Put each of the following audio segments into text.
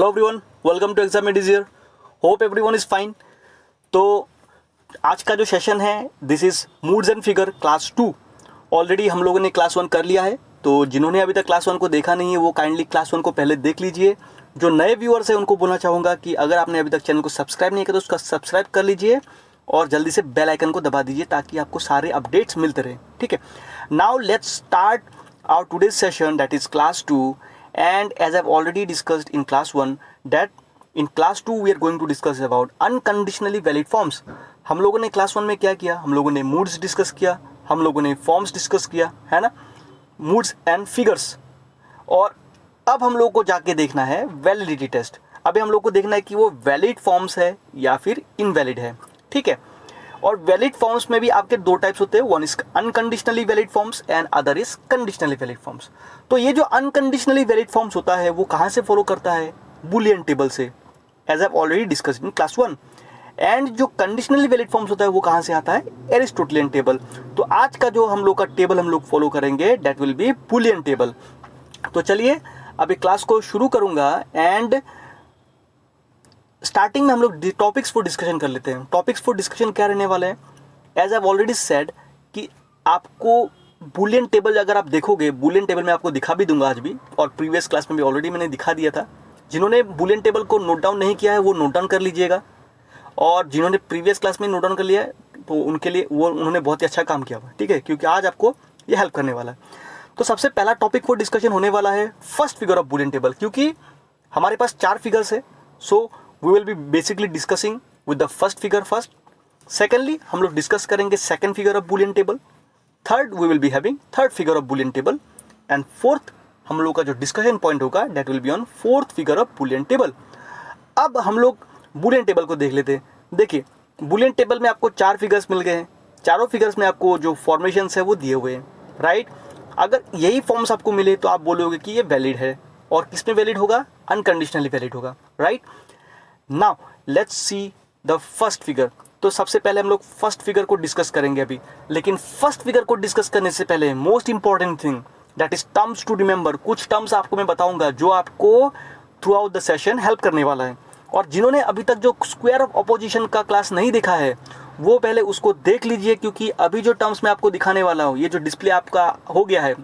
Hello everyone, welcome to exam it easier. Hope everyone is fine. तो आज का जो सेशन है this is moods and figure class 2। Already हम लोगों ने क्लास 1 कर लिया है, तो जिन्होंने अभी तक क्लास 1 को देखा नहीं है वो काइंडली क्लास 1 को पहले देख लीजिए। जो नए व्यूअर्स हैं उनको बोलना चाहूँगा कि अगर आपने अभी तक चैनल को सब्सक्राइब नहीं किया तो उसका सब्सक्राइब कर लीजिए और जल्दी से बेल आइकन को दबा दीजिए ताकि आपको सारे अपडेट्स मिलते रहें। ठीक है, now let's start our today's session that is class 2। And as I've already discussed in class 1 that in class 2 we are going to discuss about unconditionally valid forms। हम लोगों ने क्लास 1 में क्या किया, हम लोगों ने moods डिस्कस किया, हम लोगों ने forms डिस्कस किया, है ना, moods and figures। और अब हम लोगों को जाके देखना है वैलिडिटी टेस्ट। अभी हम लोग को देखना है कि वो वैलिड फॉर्म्स है या फिर इनवैलिड है। ठीक है, और वैलिड फॉर्म्स में भी आपके दो टाइप्स होते हैं, one is unconditionally valid forms and other is conditionally valid forms. तो ये जो अनकंडीशनली वैलिड फॉर्म्स होता है वो कहाँ से फॉलो करता है, बुलियन टेबल से, as I already discussed in class 1। And जो कंडीशनली वैलिड फॉर्म्स होता है वो कहाँ से आता है, एरिस्टोटलियन टेबल। तो आज का जो हम लोग का टेबल हम लोग फॉलो करेंगे that will be Boolean table. तो चलिए अभी क्लास को शुरू करूंगा एंड स्टार्टिंग में हम लोग टॉपिक्स फॉर डिस्कशन कर लेते हैं। टॉपिक्स फॉर डिस्कशन क्या रहने वाले हैं, एज आई ऑलरेडी सेड कि आपको बुलियन टेबल अगर आप देखोगे, बुलियन टेबल में आपको दिखा भी दूंगा आज भी, और प्रीवियस क्लास में भी ऑलरेडी मैंने दिखा दिया था। जिन्होंने बुलियन टेबल को नोट डाउन नहीं किया है वो नोट डाउन कर लीजिएगा, और जिन्होंने प्रीवियस क्लास में नोट डाउन कर लिया है तो उनके लिए उन्होंने बहुत ही अच्छा काम किया हुआ है। ठीक है, क्योंकि आज आपको ये हेल्प करने वाला है। तो सबसे पहला टॉपिक फॉर डिस्कशन होने वाला है first figure of Boolean table. क्योंकि हमारे पास 4 फिगर्स है, सो we will be basically discussing with the first figure first। secondly हम लोग डिस्कस करेंगे second figure of boolean table। third we will be having third figure of boolean table and fourth हम लोग का जो डिस्कशन पॉइंट होगा that will be on fourth figure of boolean table। अब हम लोग boolean table को देख लेते हैं। देखिए boolean table में आपको 4 फिगर्स मिल गए हैं, चारों फिगर्स में आपको जो फॉर्मेशंस है वो दिए हुए हैं, राइट। अगर यही फॉर्म्स आपको मिले तो आप बोलोगे कि ये वैलिड है, और किस में वैलिड होगा, अनकंडीशनली वैलिड होगा, right. Now let's see the first figure. तो सबसे पहले हम लोग फर्स्ट फिगर को डिस्कस करेंगे अभी, लेकिन फर्स्ट फिगर को डिस्कस करने से पहले most important thing that is terms to remember. कुछ टर्म्स आपको मैं बताऊंगा जो आपको throughout the session help करने वाला है। और जिन्होंने अभी तक जो स्क्वायर ऑफ अपोजिशन का क्लास नहीं देखा है वो पहले उसको देख लीजिए, क्योंकि अभी जो टर्म्स मैं आपको दिखाने वाला हूँ, ये जो डिस्प्ले आपका हो गया है,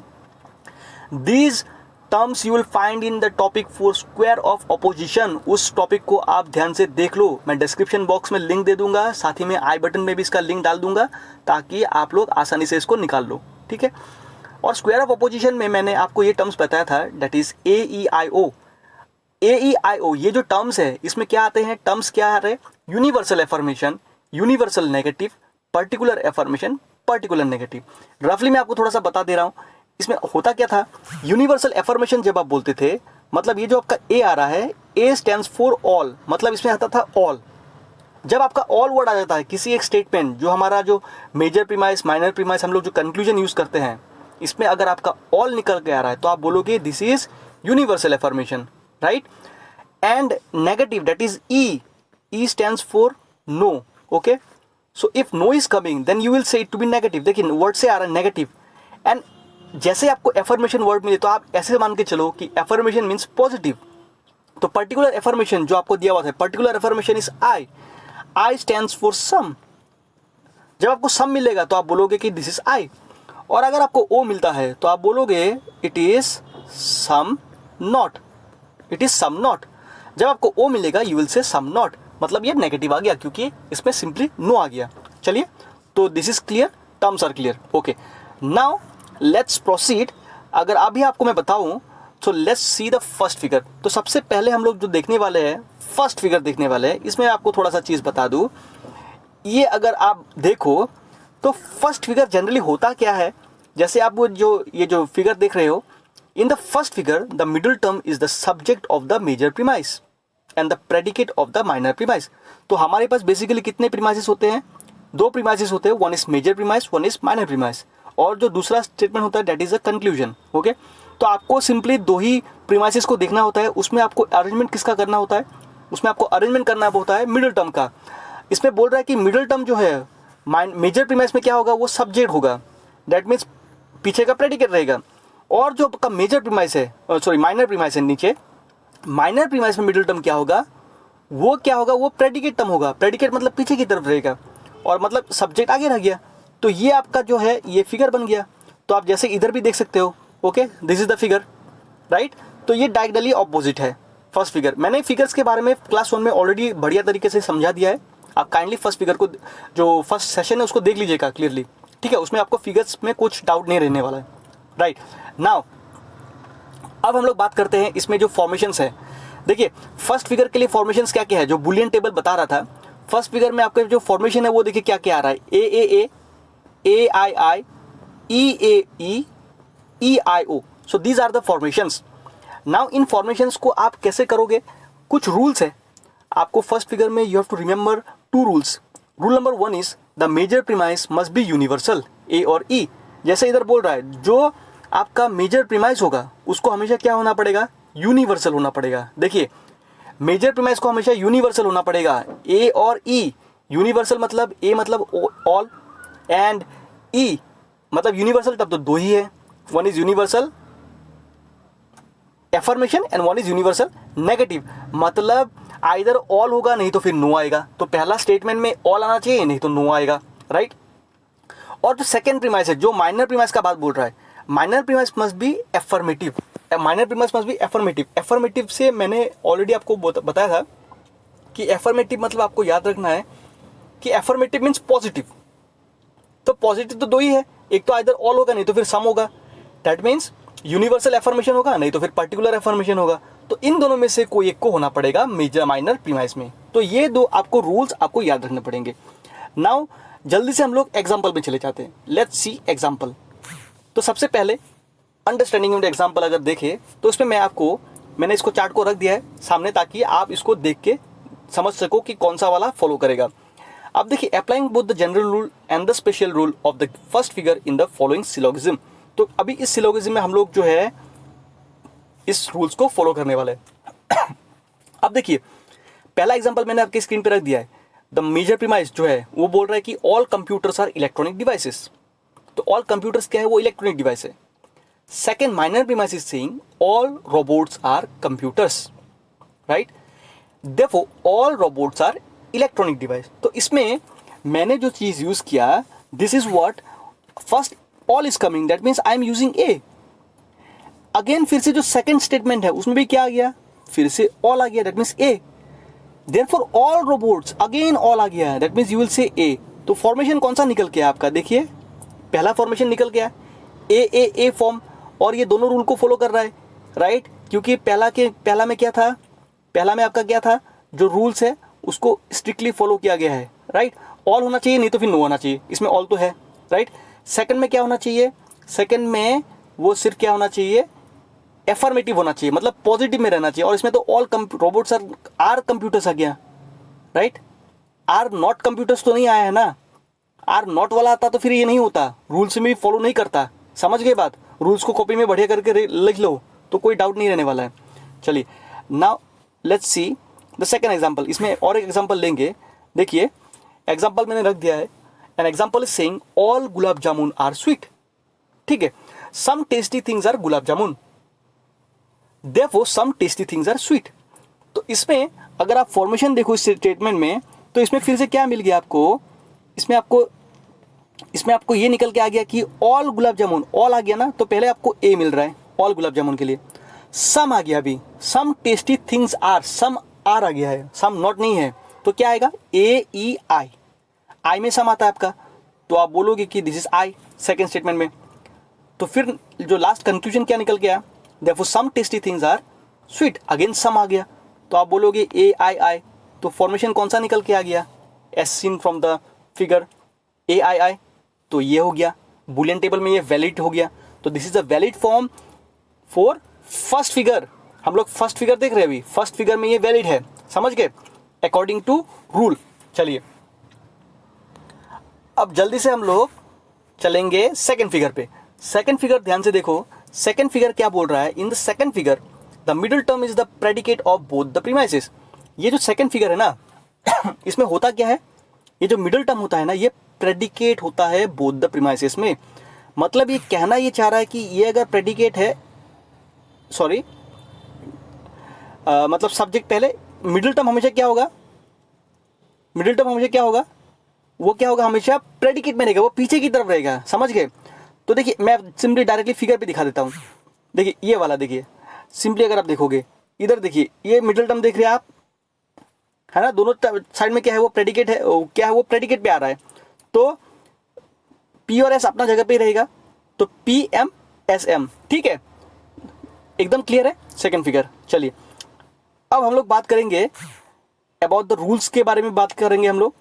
these terms you will find in the topic for square of opposition. उस टॉपिक को आप ध्यान से देख लो। मैं डिस्क्रिप्शन बॉक्स में लिंक दे दूंगा, साथ ही में आई बटन में भी इसका लिंक डाल दूंगा ताकि आप लोग आसानी से इसको निकाल लो। ठीक है, और स्क्वायर ऑफ अपोजिशन में मैंने आपको ये टर्म्स बताया था दैट इज AEIO। AEIO ये जो टर्म्स है इसमें क्या आते हैं, टर्म्स क्या आ रहे हैं, universal affirmation, universal negative, particular affirmation, particular negative. रफली मैं आपको थोड़ा सा बता दे रहा हूँ। इसमें होता क्या था, यूनिवर्सल एफर्मेशन जब आप बोलते थे, मतलब ये जो आपका ए आ रहा है, ए स्टैंड्स फॉर ऑल, मतलब इसमें आता था ऑल। जब आपका ऑल वर्ड आ जाता है किसी एक स्टेटमेंट, जो हमारा जो मेजर प्रीमाइस, माइनर प्रीमाइस, हम लोग जो कंक्लूजन यूज करते हैं, इसमें अगर आपका ऑल निकल के आ रहा है तो आप बोलोगे this is universal affirmation, right. And negative that is E stands for no. Okay, so if no is coming then you will say it to be negative. देखिए वर्ड से आ रहा है नेगेटिव, एंड जैसे आपको एफर्मेशन वर्ड मिले तो आप ऐसे मान के चलो कि एफर्मेशन मीन्स पॉजिटिव। तो पर्टिकुलर एफर्मेशन जो आपको दिया हुआ था, particular affirmation is I stands for some. जब आपको सम मिलेगा तो आप बोलोगे कि दिस इज आई, और अगर आपको ओ मिलता है तो आप बोलोगे it is some not, it is some not. जब आपको ओ मिलेगा यू विल से सम नॉट, मतलब ये नेगेटिव आ गया क्योंकि इसमें सिंपली नो आ गया। चलिए, तो this is clear, terms are clear. Okay, now let's proceed. अगर अभी आपको मैं बताऊं तो let's see the first figure. तो सबसे पहले हम लोग जो देखने वाले हैं, फर्स्ट फिगर देखने वाले हैं। इसमें आपको थोड़ा सा चीज़ बता दूं, ये अगर आप देखो तो फर्स्ट फिगर जनरली होता क्या है, जैसे आप वो ये जो फिगर देख रहे हो, in the first figure the middle term is the subject of the major premise and the predicate of the minor premise. तो हमारे पास बेसिकली कितने प्रीमाइसेस होते हैं, 2 प्रीमाइसेस होते हैं, one is major premise, one is minor premise, और जो दूसरा स्टेटमेंट होता है that is a conclusion. Okay, तो आपको सिंपली 2 ही प्रीमाइसेस को देखना होता है, उसमें आपको अरेंजमेंट किसका करना होता है, उसमें आपको अरेंजमेंट करना होता है मिडिल टर्म का। इसमें बोल रहा है कि मिडिल टर्म जो है मेजर प्रीमाइस में क्या होगा, वो सब्जेक्ट होगा, दैट मीन्स पीछे का प्रेडिकेट रहेगा, और जो आपका मेजर प्रीमाइस है, सॉरी माइनर प्रीमाइस है नीचे, माइनर प्रीमाइस में मिडिल टर्म क्या होगा, वो क्या होगा, वो प्रेडिकेट टर्म होगा। प्रेडिकेट मतलब पीछे की तरफ रहेगा और मतलब सब्जेक्ट आगे रह गया। तो ये आपका जो है ये फिगर बन गया। तो आप जैसे इधर भी देख सकते हो, okay, this is the figure, right. तो ये डायगोनली ऑपोजिट है फर्स्ट फिगर। मैंने फिगर्स के बारे में क्लास 1 में ऑलरेडी बढ़िया तरीके से समझा दिया है। आप काइंडली फर्स्ट फिगर को, जो फर्स्ट सेशन है उसको देख लीजिएगा क्लियरली, ठीक है। उसमें आपको फिगर्स में कुछ डाउट नहीं रहने वाला है, राइट। नाउ अब हम लोग बात करते हैं इसमें जो फॉर्मेशंस है। देखिए फर्स्ट फिगर के लिए फॉर्मेशंस क्या क्या है, जो बुलियन टेबल बता रहा था। फर्स्ट फिगर में आपका जो फॉर्मेशन है वो देखिए क्या क्या आ रहा है, A I I, E E I O. So these are the formations. Now इन फॉर्मेशंस को आप कैसे करोगे, कुछ रूल्स है आपको। फर्स्ट फिगर में you have to remember 2 rules. Rule number 1 is the major premise must be universal, A और ई। जैसे इधर बोल रहा है, जो आपका मेजर प्रीमाइस होगा उसको हमेशा क्या होना पड़ेगा, यूनिवर्सल होना पड़ेगा। देखिए मेजर प्रीमाइस को हमेशा यूनिवर्सल होना पड़ेगा, ए और ई। यूनिवर्सल मतलब ए मतलब ऑल एंड ई मतलब यूनिवर्सल, तब तो 2 ही है। 1 is universal affirmation and 1 is universal negative. मतलब आइदर ऑल होगा नहीं तो फिर नो आएगा। तो पहला स्टेटमेंट में ऑल आना चाहिए, नहीं तो नो आएगा, राइट। और जो सेकंड प्रीमाइस है, जो माइनर प्रीमाइस का बात बोल रहा है, minor premise must B affirmative. Minor premise must B affirmative. Affirmative से मैंने ऑलरेडी आपको बताया था कि एफर्मेटिव मतलब आपको याद रखना है कि एफर्मेटिव मीन्स पॉजिटिव। तो पॉजिटिव तो 2 ही है, एक तो आइदर ऑल होगा नहीं तो फिर सम होगा। दैट मीन्स यूनिवर्सल एफर्मेशन होगा नहीं तो फिर पर्टिकुलर एफर्मेशन होगा। तो इन दोनों में से कोई एक को होना पड़ेगा मेजर माइनर प्रीमाइस में। तो ये 2 आपको रूल्स आपको याद रखने पड़ेंगे। नाउ जल्दी से हम लोग एग्जाम्पल में चले जाते हैं। Let's see example. तो सबसे पहले अंडरस्टैंडिंग विद एग्जाम्पल अगर देखें तो इसमें मैंने इसको चार्ट को रख दिया है सामने, ताकि आप इसको देख के समझ सको कि कौन सा वाला फॉलो करेगा। अब देखिए, applying both the general rule and the special rule of the first figure in the following syllogism. तो अभी इस सिलोगिज्म में हम लोग जो है इस रूल्स को फॉलो करने वाले हैं। अब देखिए पहला एग्जांपल मैंने आपकी स्क्रीन पे रख दिया है। द मेजर प्रीमाइस जो है वो बोल रहा है कि all computers are electronic devices. तो ऑल कंप्यूटर्स क्या है, वो इलेक्ट्रॉनिक डिवाइस है। Second minor premise is saying all robots are computers, right. Therefore all robots are electronic device. तो इसमें मैंने जो चीज यूज किया, this is what first all is coming, that means I am using A. Again फिर से जो second statement है उसमें भी क्या आ गया, फिर से ऑल आ गया, that means A. Therefore all robots, again all आ गया, दैट मीन्स यू विल से ए। तो फॉर्मेशन कौन सा निकल के आया आपका, देखिए पहला फॉर्मेशन निकल गया ए फॉर्म, और ये दोनों रूल को फॉलो कर रहा है, राइट। क्योंकि पहला में क्या था, पहला में आपका क्या था, जो रूल्स है उसको स्ट्रिक्टली फॉलो किया गया है, राइट। ऑल होना चाहिए नहीं तो फिर नो होना चाहिए, इसमें ऑल तो है, राइट। सेकंड में क्या होना चाहिए, सेकंड में वो सिर्फ क्या होना चाहिए, एफर्मेटिव होना चाहिए, मतलब पॉजिटिव में रहना चाहिए। और इसमें तो ऑल रोबोट्स आर कंप्यूटर्स आ गया, राइट। आर नॉट कंप्यूटर्स तो नहीं आया है ना। आर नॉट वाला आता तो फिर ये नहीं होता, रूल्स में भी फॉलो नहीं करता। समझ गए बात, रूल्स को कॉपी में बढ़िया करके लिख लो तो कोई डाउट नहीं रहने वाला है। चलिए now let's see the second example. इसमें और एक एग्जांपल लेंगे। देखिए एग्जांपल मैंने रख दिया है, an example is saying all gulab jamun are sweet, ठीक है। Some tasty things are gulab jamun, therefore some tasty things are sweet. तो इसमें अगर आप फॉर्मेशन देखो इस स्टेटमेंट में, तो इसमें फिर से क्या मिल गया आपको, इसमें आपको ये निकल के आ गया कि ऑल गुलाब जामुन, ऑल आ गया ना, तो पहले आपको ए मिल रहा है ऑल गुलाब जामुन के लिए। सम आ गया, अभी some tasty things are, some are आ गया है, सम नॉट नहीं है। तो क्या आएगा, ए ई आई, आई में सम आता है आपका, तो आप बोलोगे कि this is I second statement में। तो फिर जो लास्ट कंक्लूजन क्या निकल गया, therefore some tasty things are sweet, again some आ गया, तो आप बोलोगे ए आई आई। तो फॉर्मेशन कौन सा निकल के आ गया, as seen from the figure A I I. तो ये हो गया बुलियन टेबल में, ये वैलिड हो गया। तो this is a valid form for first figure. हम लोग फर्स्ट फिगर देख रहे हैं, अभी फर्स्ट फिगर में ये वैलिड है, समझ गए, अकॉर्डिंग टू रूल। चलिए अब जल्दी से हम लोग चलेंगे सेकंड फिगर पे। सेकंड फिगर ध्यान से देखो, सेकंड फिगर क्या बोल रहा है, in the second figure the middle term is the predicate of both the premises. ये जो सेकंड फिगर है ना इसमें होता क्या है, ये जो मिडिल टर्म होता है ना, ये प्रेडिकेट होता है बोथ द प्रीमाइसेस में। मतलब ये कहना ये चाह रहा है कि ये अगर प्रेडिकेट है, सॉरी, मतलब सब्जेक्ट पहले, मिडिल टर्म हमेशा क्या होगा, मिडिल टर्म हमेशा क्या होगा, वो क्या होगा, हमेशा प्रेडिकेट में रहेगा, वो पीछे की तरफ रहेगा, समझ गए। तो देखिए मैं सिंपली डायरेक्टली फिगर पे दिखा देता हूँ। देखिए ये वाला देखिए, सिंपली अगर आप देखोगे इधर देखिए, ये मिडिल टर्म देख रहे हैं आप, है ना, दोनों साइड में क्या है वो प्रेडिकेट है, क्या है वो प्रेडिकेट पे आ रहा है। तो पी और एस अपना जगह पे रहेगा, तो पी एम एस एम, ठीक है, एकदम क्लियर है सेकंड फिगर। चलिए अब हम लोग बात करेंगे अबाउट द रूल्स के बारे में बात करेंगे हम लोग,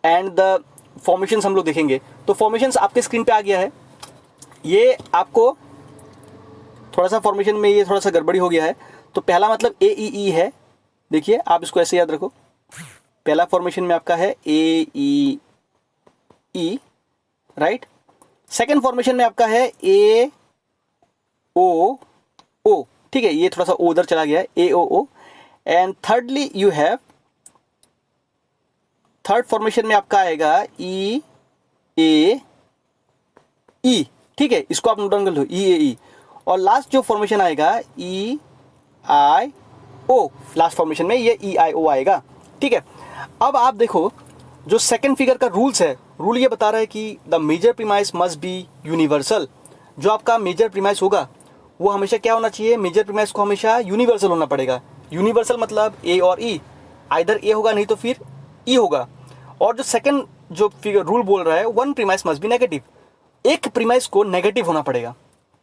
एंड द फॉर्मेशंस हम लोग देखेंगे। तो फॉर्मेशंस आपके स्क्रीन पे आ गया है। ये आपको थोड़ा सा फॉर्मेशन में ये थोड़ा सा गड़बड़ी हो गया है। तो पहला मतलब ए ई ई है, देखिए आप इसको ऐसे याद रखो, पहला फॉर्मेशन में आपका है ए ई ई, राइट। सेकेंड फॉर्मेशन में आपका है ए ओ ओ, ठीक है, ये थोड़ा सा ओ उधर चला गया है, A O O. And thirdly you have, third formation में आपका आएगा ई ए ई, ठीक है, इसको आप नोट डाउन कर लो, ई ए ई। और लास्ट जो फॉर्मेशन आएगा ई आई ओ, लास्ट फॉर्मेशन में ये ई आई ओ आएगा, ठीक है। अब आप देखो जो सेकंड फिगर का रूल्स है, रूल ये बता रहा है कि the major premise must be universal. जो आपका मेजर प्रीमाइस होगा वो हमेशा क्या होना चाहिए, मेजर प्रीमाइस को हमेशा यूनिवर्सल होना पड़ेगा। यूनिवर्सल मतलब ए और ई, आइदर ए होगा नहीं तो फिर ई होगा। और जो सेकंड जो फिगर रूल बोल रहा है, one premise must B negative, एक प्रीमाइस को नेगेटिव होना पड़ेगा।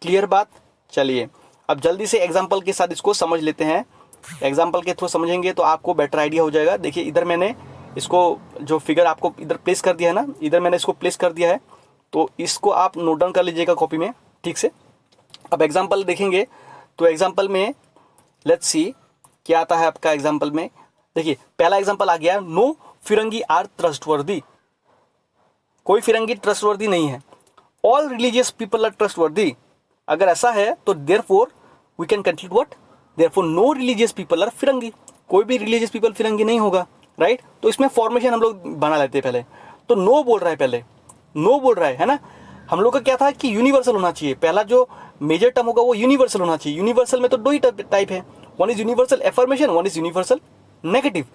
क्लियर बात। चलिए अब जल्दी से एग्जांपल के साथ इसको समझ लेते हैं। एग्जांपल के थ्रू समझेंगे तो आपको बेटर आइडिया हो जाएगा। देखिए इधर मैंने इसको जो फिगर आपको इधर प्लेस कर दिया है ना, इधर मैंने इसको प्लेस कर दिया है, तो इसको आप नोट डाउन कर लीजिएगा कॉपी में, ठीक से। अब एग्जांपल देखेंगे तो एग्जांपल में लेट्स सी क्या आता है आपका एग्जांपल में। देखिए पहला एग्जांपल आ गया, नो फिरंगी आर ट्रस्टवर्दी, कोई फिरंगी ट्रस्टवर्दी नहीं है। All religious people are trustworthy, अगर ऐसा है तो therefore we can conclude what, therefore no religious people are फिरंगी, कोई भी रिलीजियस पीपल फिरंगी नहीं होगा, राइट। तो इसमें फॉर्मेशन हम लोग बना लेते हैं पहले। तो नो बोल रहा है, पहले नो बोल रहा है ना। हम लोग का क्या था कि यूनिवर्सल होना चाहिए, पहला जो मेजर टर्म होगा वो यूनिवर्सल होना चाहिए। यूनिवर्सल में तो दो ही टाइप है, one is universal affirmation, one is universal negative.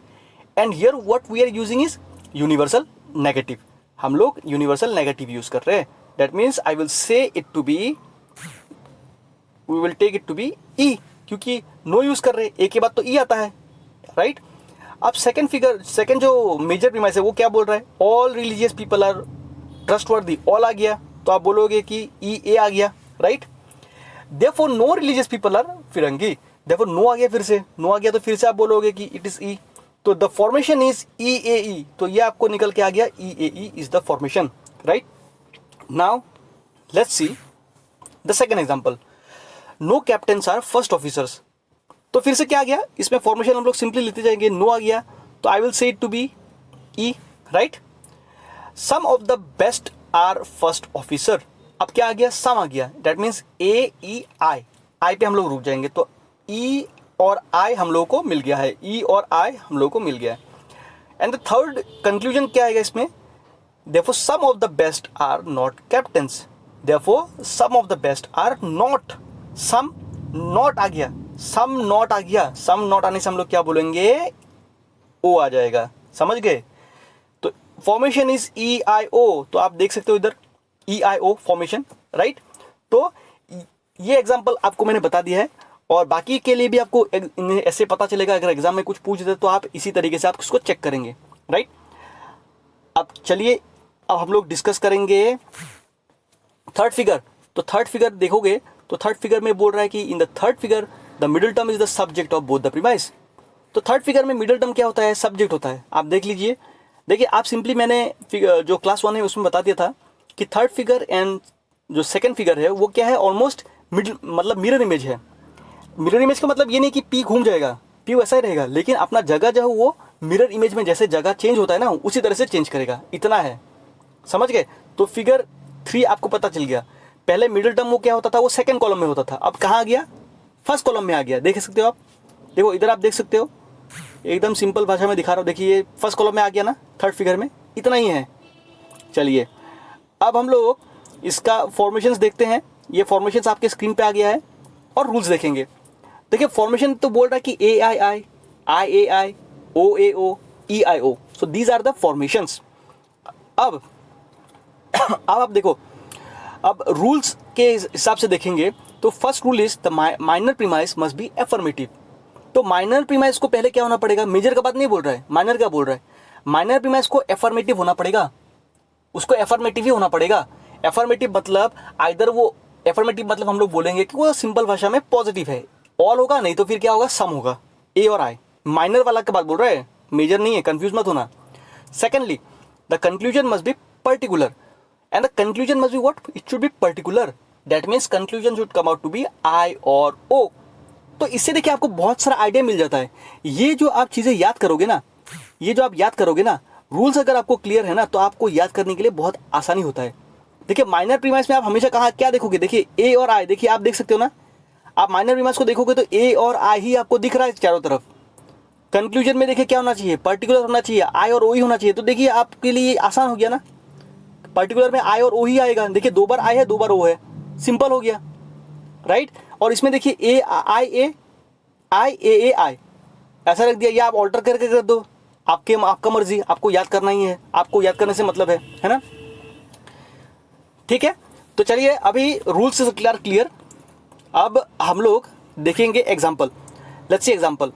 And here what we are using is universal negative, हम लोग यूनिवर्सल नेगेटिव यूज कर रहे हैं। That means I will say it to be, we will take it to be E, क्योंकि no use कर रहे हैं, ए के बाद तो ई आता है, राइट। अब सेकंड फिगर, सेकंड जो मेजर प्रीमाइस है वो क्या बोल रहा है, all religious people are trustworthy, all आ गया तो आप बोलोगे कि ई ए आ गया, right. Therefore no religious people are फिरंगी, देयरफॉर नो आ गया, फिर से नो आ गया तो फिर से आप बोलोगे कि इट इज ई, तो the formation is E A E, तो ये आपको निकल के आ गया E A E is the formation, right. Now let's see the second example, no captains are first officers. तो फिर से क्या आ गया, इसमें फॉर्मेशन हम लोग सिंपली लेते जाएंगे, नो आ गया तो I will say it to be E, right. Some of the best are first officer, अब क्या आ गया, सम आ गया, दैट मीन्स ए ई आई, आई पे हम लोग रुक जाएंगे, तो ई और आई हम लोगों को मिल गया है, ई और आई हम लोगों को मिल गया है। एंड द थर्ड कंक्लूजन क्या आएगा इसमें, therefore some of the best are not captains, therefore some of the best are not, some not आ गया, सम नॉट आ गया, सम नॉट आने से हम लोग क्या बोलेंगे, ओ आ जाएगा, समझ गए। तो फॉर्मेशन इज ई आई ओ, तो आप देख सकते हो इधर ई आई ओ फॉर्मेशन, राइट। तो ये एग्जांपल आपको मैंने बता दिया है, और बाकी के लिए भी आपको ऐसे पता चलेगा, अगर एग्जाम में कुछ पूछ दे तो आप इसी तरीके से आप इसको चेक करेंगे, राइट। अब चलिए अब हम लोग डिस्कस करेंगे थर्ड फिगर। तो थर्ड फिगर देखोगे तो थर्ड फिगर में बोल रहा है कि in the third figure the middle term is the subject of both the premise. तो थर्ड फिगर में मिडिल टर्म क्या होता है, सब्जेक्ट होता है। आप देख लीजिए, देखिए आप सिंपली मैंने जो क्लास 1 है उसमें बता दिया था कि थर्ड फिगर एंड जो सेकंड फिगर है वो क्या है, ऑलमोस्ट मिडिल मतलब मिरर इमेज है। मिरर इमेज का मतलब ये नहीं कि पी घूम जाएगा, पी वैसा ही रहेगा, लेकिन अपना जगह जो है वो मिरर इमेज में जैसे जगह चेंज होता है ना, उसी तरह से चेंज करेगा, इतना है, समझ गए। तो फिगर 3 आपको पता चल गया। पहले मिडिल टर्म वो क्या होता था, वो सेकंड कॉलम में होता था, अब कहाँ आ गया, फर्स्ट कॉलम में आ गया। देख सकते हो आप, देखो इधर आप देख सकते हो, एकदम सिंपल भाषा में दिखा रहा हूँ, देखिए फर्स्ट कॉलम में आ गया ना थर्ड फिगर में, इतना ही है। चलिए अब हम लोग इसका फॉर्मेशंस देखते हैं। ये फॉर्मेशंस आपके स्क्रीन पे आ गया है, और रूल्स देखेंगे। देखिए फॉर्मेशन तो बोल रहा है कि A I I, I A I, O A O, E I O, so these are the formations. अब आप देखो, अब रूल्स के हिसाब से देखेंगे तो first rule is the minor premise must B affirmative. तो माइनर प्रीमाइस को पहले क्या होना पड़ेगा, मेजर का बात नहीं बोल रहा है, माइनर का बोल रहा है। माइनर प्रीमाइस को एफर्मेटिव होना पड़ेगा, उसको एफर्मेटिव ही होना पड़ेगा। एफर्मेटिव मतलब आइदर वो, एफर्मेटिव मतलब हम लोग बोलेंगे कि वो सिंपल भाषा में पॉजिटिव है, ऑल होगा, नहीं तो फिर क्या होगा, सम होगा, ए और आई। माइनर वाला की बात बोल रहा है, मेजर नहीं है, कंफ्यूज मत होना। Secondly the conclusion must be particular and the conclusion must be what, it should be particular, that means conclusion should come out to be I और O। तो इससे देखिए आपको बहुत सारा आइडिया मिल जाता है। ये जो आप चीज़ें याद करोगे ना, ये जो आप याद करोगे ना, रूल्स अगर आपको क्लियर है ना, तो आपको याद करने के लिए बहुत आसानी होता है। देखिए माइनर प्रीमाइस में आप हमेशा कहाँ क्या देखोगे, देखिए ए और आई, देखिए आप देख सकते हो ना, आप माइनर प्रीमाइस को देखोगे तो ए और आई ही आपको दिख रहा है चारों तरफ। कंक्लूजन में देखिए क्या होना चाहिए, पर्टिकुलर होना चाहिए, आई और ओ ही होना चाहिए। तो देखिए आपके लिए आसान हो गया ना, पर्टिकुलर में आई और ओ ही आएगा। देखिए 2 बार आई है 2 बार ओ है, सिंपल हो गया, राइट। और इसमें देखिए ए आई ए, आई ए आई ऐसा रख दिया, या आप ऑल्टर करके कर दो, आपका मर्जी, आपको याद करना ही है, आपको याद करने से मतलब है ना, ठीक है। तो चलिए अभी रूल्स से क्लियर। अब हम लोग देखेंगे एग्जाम्पल, लेट्स सी एग्जाम्पल।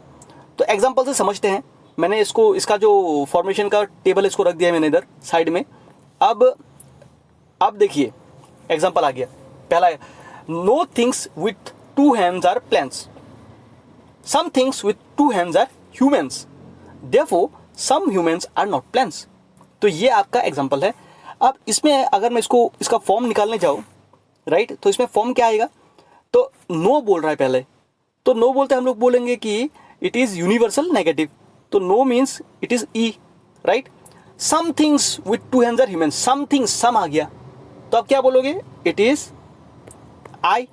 तो एग्जाम्पल से समझते हैं। मैंने इसको, इसका जो फॉर्मेशन का टेबल इसको रख दिया है मैंने इधर साइड में। अब देखिए एग्जाम्पल आ गया, पहला है no things with 2 hands are plants, some things with 2 hands are humans, therefore some humans are not plants. तो ये आपका एग्जाम्पल है। अब इसमें अगर मैं इसका फॉर्म निकालने जाऊँ, राइट, तो इसमें फॉर्म क्या आएगा, तो नो बोल रहा है पहले, तो नो बोलते हम लोग बोलेंगे कि इट इज यूनिवर्सल नेगेटिव, तो no means it is E, right. Some things with 2 hands are human, some things, some आ गया, तो आप क्या बोलोगे, it is I.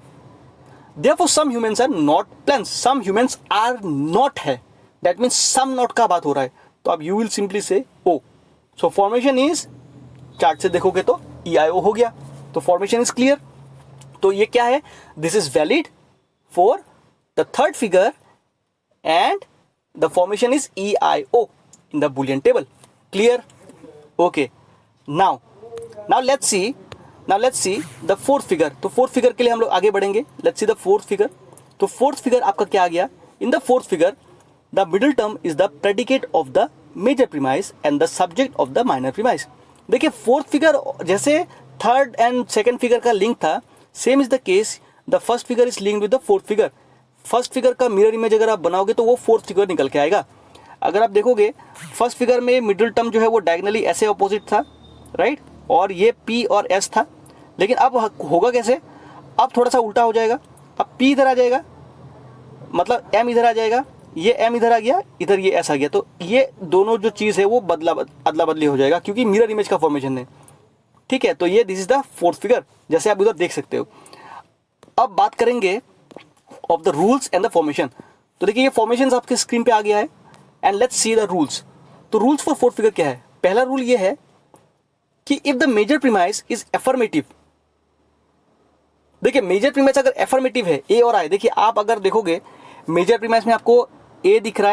Therefore some humans are not plants, some humans are not है, that means some not का बात हो रहा है, तो आप यू विल सिंपली से ओ। सो फॉर्मेशन इज, चार्ट से देखोगे तो ई आई ओ हो गया, तो फॉर्मेशन इज क्लियर। तो ये क्या है, this is valid for the third figure and the formation is E I O in the Boolean table. Clear, okay. Now let's see the fourth figure. तो फोर्थ फिगर के लिए हम लोग आगे बढ़ेंगे। Let's see the fourth figure. तो fourth figure आपका क्या आ गया, in the fourth figure the middle term is the predicate of the major premise and the subject of the minor premise. देखिए फोर्थ फिगर जैसे थर्ड एंड सेकंड फिगर का link था, same is the case, the first figure is linked with the fourth figure. First figure का mirror image अगर आप बनाओगे तो वो फोर्थ फिगर निकल के आएगा। अगर आप देखोगे फर्स्ट फिगर में मिडिल टर्म जो है वो डायगनली ऐसे ऑपोजिट था, राइट, और ये P और S था, लेकिन अब होगा कैसे, अब थोड़ा सा उल्टा हो जाएगा। अब P इधर आ जाएगा, मतलब M इधर आ जाएगा, ये M इधर आ गया, इधर ये S आ गया, तो ये दोनों जो चीज़ है वो अदला बदली हो जाएगा, क्योंकि मिरर इमेज का फॉर्मेशन है, ठीक है। तो ये this is the fourth figure, जैसे आप उधर देख सकते हो। अब बात करेंगे of the rules and the formation. तो देखिए ये फॉर्मेशन आपके स्क्रीन पे आ गया है, and let's see the rules. तो रूल्स फॉर फोर्थ फिगर क्या है, पहला रूल ये है कि if the major premise is affirmative, देखिए मेजर प्रीमाइस अगर एफर्मेटिव है, ए और आई, देखिए आप अगर देखोगे मेजर प्रीमाइस में आपको ए दिख रहा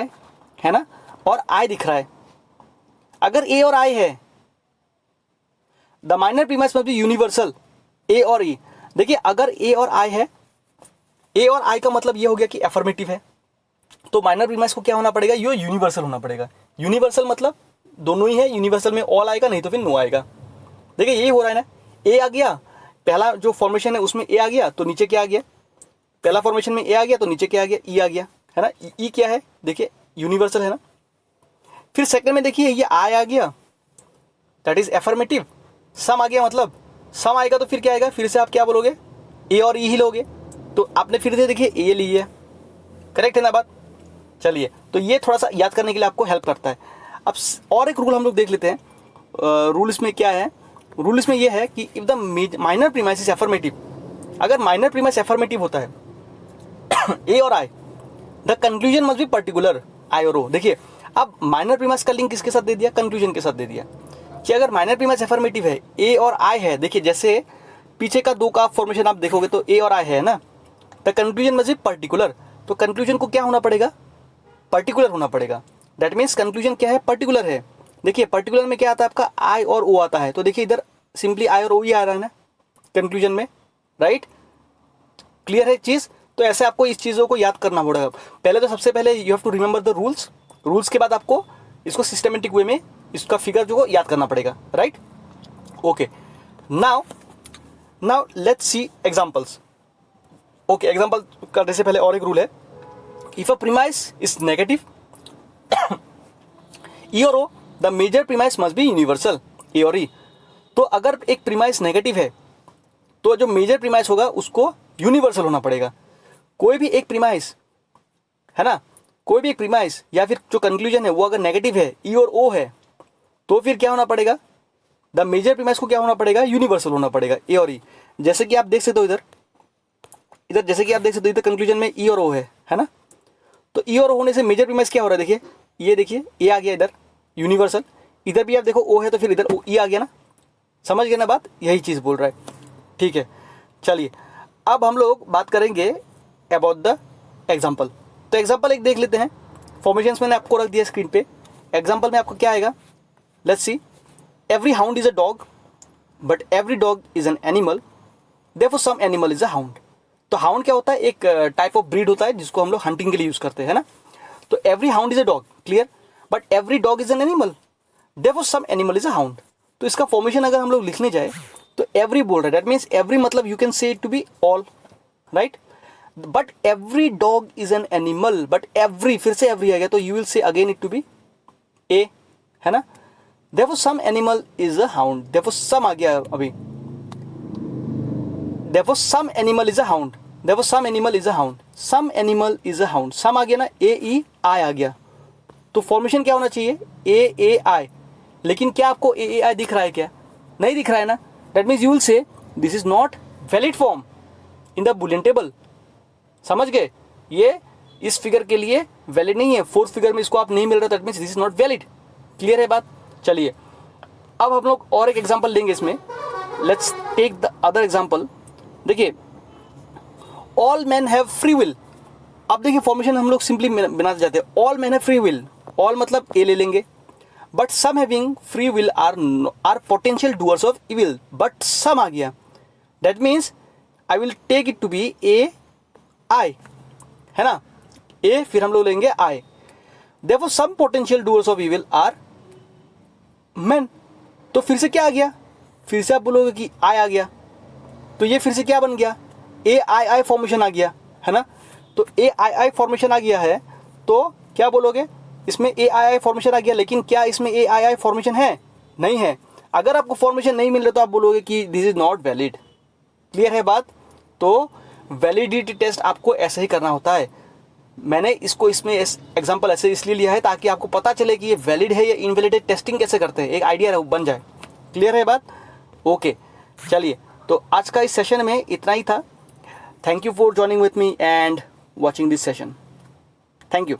है ना, और आई दिख रहा है। अगर ए और आई है, the minor premise must be universal, A और ई। देखिए अगर ए और आई है, ए और आई का मतलब ये हो गया कि एफर्मेटिव है, तो माइनर प्रीमाइस को क्या होना पड़ेगा, ये यूनिवर्सल होना पड़ेगा। यूनिवर्सल मतलब दोनों ही है, यूनिवर्सल में ऑल आएगा, नहीं तो फिर नो आएगा। देखिए यही हो रहा है ना, ए आ गया, पहला जो फॉर्मेशन है उसमें ए आ गया, तो नीचे क्या आ गया, पहला फॉर्मेशन में ए आ गया तो नीचे क्या आ गया, ई आ गया, है ना। ई क्या है, देखिए यूनिवर्सल है ना। फिर सेकंड में देखिए ये आई आ गया, दैट इज एफर्मेटिव। सम आ गया, मतलब सम आएगा तो फिर क्या आएगा, फिर से आप क्या बोलोगे, ए और ई ही लोगे, तो आपने फिर से देखिए ए ली है, करेक्ट है ना बात। चलिए, तो ये थोड़ा सा याद करने के लिए आपको हेल्प करता है। अब और एक रूल हम लोग देख लेते हैं। रूल इसमें क्या है, रूल इसमें यह है कि if the minor premise is affirmative, अगर माइनर प्रीमाइस एफर्मेटिव होता है ए और I, the conclusion must be particular, I और ओ। देखिए अब माइनर प्रीमाइस का लिंक किसके साथ दे दिया, कंक्लूजन के साथ दे दिया कि अगर माइनर प्रीमाइस एफर्मेटिव है, ए और आई है, देखिए जैसे पीछे का दो का फॉर्मेशन आप देखोगे तो ए और आई है ना, the conclusion must be particular, तो कंक्लूजन को क्या होना पड़ेगा, पर्टिकुलर होना पड़ेगा। दैट मीन्स कंक्लूजन क्या है, पर्टिकुलर है। देखिए पर्टिकुलर में क्या आता है आपका, आई और ओ आता है, तो देखिए इधर सिंपली आई और ओ ही आ रहा है ना कंक्लूजन में, राइट। क्लियर है चीज़। तो ऐसे आपको इस चीज़ों को याद करना पड़ेगा। पहले तो सबसे पहले you have to remember the rules, rules के बाद आपको इसको सिस्टमेटिक वे में इसका फिगर जो याद करना पड़ेगा, right. Okay, now let's see examples. Okay, example करने से पहले और एक रूल है, if a premise is negative E और O, the major premise must be universal, A और ई। तो अगर एक प्रीमाइस नेगेटिव है तो जो मेजर प्रीमाइस होगा उसको यूनिवर्सल होना पड़ेगा। कोई भी एक प्रीमाइस है ना, कोई भी एक प्रीमाइस या फिर जो कंक्लूजन है वो अगर नेगेटिव है, ई और ओ है, तो फिर क्या होना पड़ेगा, द मेजर प्रीमाइस को क्या होना पड़ेगा, यूनिवर्सल होना पड़ेगा, ए और ई। जैसे कि आप देख सकते हो इधर जैसे कि आप देख सकते हो इधर कंक्लूजन में ई और ओ है ना। तो ई और ओ होने से मेजर प्रीमाइस क्या हो रहा है, देखिए ये देखिए ए आ गया इधर यूनिवर्सल, इधर भी आप देखो ओ है तो फिर इधर ई आ गया ना। समझ गए ना बात, यही चीज़ बोल रहा है, ठीक है। चलिए अब हम लोग बात करेंगे अबाउट द एग्जाम्पल। तो एग्जाम्पल एक देख लेते हैं। फॉर्मेशंस मैंने आपको रख दिया स्क्रीन पे। एग्जाम्पल में आपको क्या आएगा, let's see, every hound is a dog but every dog is an animal, therefore some animal is a hound. तो हाउंड क्या होता है, एक टाइप ऑफ ब्रीड होता है जिसको हम लोग हंटिंग के लिए यूज करते हैं ना। तो every hound is a dog, clear, but every dog is an animal, therefore some animal is a hound. तो इसका फॉर्मेशन अगर हम लोग लिखने जाए तो एवरी बोल रहा है, दैट मीन्स एवरी मतलब you can say it to be all, right. But every dog is an animal, but every फिर से एवरी आ गया तो you will say again it to be A, है ना। Therefore some animal is a hound, therefore some आ गया अभी, therefore some animal is a hound, therefore some animal is a hound, some animal is a hound, some आ गया ना, ए ई आई आ गया। तो फॉर्मेशन क्या होना चाहिए, ए आई। लेकिन क्या आपको ए आई दिख रहा है, क्या नहीं दिख रहा है ना। दैट मीन्स यू विल से this is not valid form in the Boolean table. समझ गए, ये इस फिगर के लिए वैलिड नहीं है, फोर्थ फिगर में इसको आप नहीं मिल रहा, that means this is not valid. Clear है बात। चलिए अब हम लोग और एक एग्जांपल लेंगे इसमें। Let's take the other example. देखिए all man have free will. अब देखिए फॉर्मेशन हम लोग सिंपली बनाते जाते हैं, all man have free will, all मतलब ए ले लेंगे, but some having free will are potential doers of evil, but some आ गया, that means I will take it to be A I, है ना, ए फिर हम लोग लेंगे I. Therefore some potential doers of evil are man. तो फिर से क्या आ गया, फिर से आप बोलोगे कि आई आ गया, तो ये फिर से क्या बन गया, ए आई आई फॉर्मेशन आ गया, है ना। तो ए आई आई फॉर्मेशन आ गया है, तो क्या बोलोगे, इसमें ए आई आई फॉर्मेशन आ गया, लेकिन क्या इसमें ए आई आई फॉर्मेशन है, नहीं है। अगर आपको फॉर्मेशन नहीं मिल रहा तो आप बोलोगे कि this is not valid. Clear है बात। तो वैलिडिटी टेस्ट आपको ऐसे ही करना होता है। मैंने इसको इसमें एग्जांपल ऐसे इसलिए लिया है ताकि आपको पता चले कि ये वैलिड है या इनवैलिड है, टेस्टिंग कैसे करते हैं, एक आइडिया बन जाए। क्लियर है बात। ओके चलिए, तो आज का इस सेशन में इतना ही था। Thank you for joining with me and watching this session. Thank you.